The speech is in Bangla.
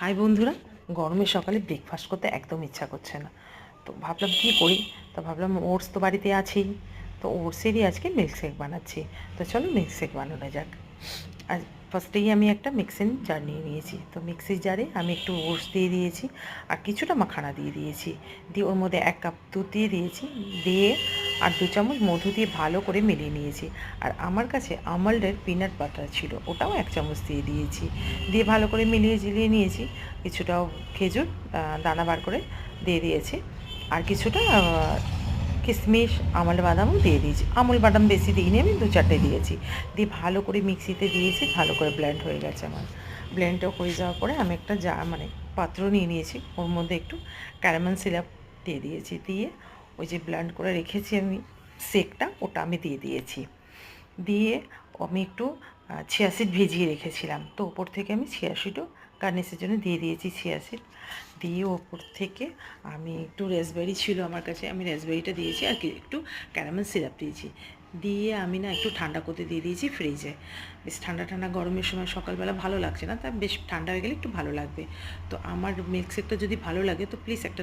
হাই বন্ধুরা, গরমের সকালে ব্রেকফাস্ট করতে একদম ইচ্ছা করছে না। তো ভাবলাম কী করি। তো ভাবলাম ওটস তো বাড়িতে আছেই। তো ওটসেরই আজকে মিল্কশেক বানাচ্ছি। তো চলো মিল্কশেক বানানো যাক। আর ফার্স্টেই আমি একটা মিক্সিং জার নিয়ে নিয়েছি। তো মিক্সির জারে আমি একটু ওটস দিয়ে দিয়েছি আর কিছুটা মাখানা দিয়ে দিয়েছি। দিয়ে ওর মধ্যে 1 কাপ দুধ দিয়ে দিয়েছি। দিয়ে আর 2 চামচ মধু দিয়ে ভালো করে মিলিয়ে নিয়েছি। আর আমার কাছে আমন্ডের পিনাট বাটার ছিল, ওটাও 1 চামচ দিয়ে দিয়েছি। দিয়ে ভালো করে মিলিয়ে ঝিলিয়ে নিয়েছি। কিছুটাও খেজুর দানা বার করে দিয়ে দিয়েছি। আর কিছুটা কিশমিশ আমন্ড বাদামও দিয়ে দিয়েছি। আমুল বাদাম বেশি দিইনি, আমি 2-4টে দিয়েছি। দিয়ে ভালো করে মিক্সিতে দিয়েছি, ভালো করে ব্লেন্ড হয়ে গেছে আমার। ব্লেন্ডটা হয়ে যাওয়ার পরে আমি একটা পাত্র নিয়ে নিয়েছি। ওর মধ্যে একটু ক্যারামেল সিরাপ দিয়ে দিয়েছি। দিয়ে ওই যে ব্লেন্ড করে রেখেছি আমি শেকটা, ওটা আমি দিয়ে দিয়েছি। দিয়ে আমি একটু চিয়া সিড ভিজিয়ে রেখেছিলাম, তো ওপর থেকে আমি চিয়া সিডও গার্নিশের জন্য দিয়ে দিয়েছি চিয়া সিড। দিয়ে ওপর থেকে আমি একটু রেসবেরি ছিল আমার কাছে, আমি রেসবেরিটা দিয়েছি আর কি একটু ক্যারামেল সিরাপ দিয়েছি। দিয়ে আমি না একটু ঠান্ডা করতে দিয়ে দিয়েছি ফ্রিজে। বেশ ঠান্ডা ঠান্ডা গরমের সময় সকালবেলা ভালো লাগছে না, তা বেশ ঠান্ডা হয়ে গেলে একটু ভালো লাগবে। তো আমার মিল্কশেকটা যদি ভালো লাগে তো প্লিজ একটা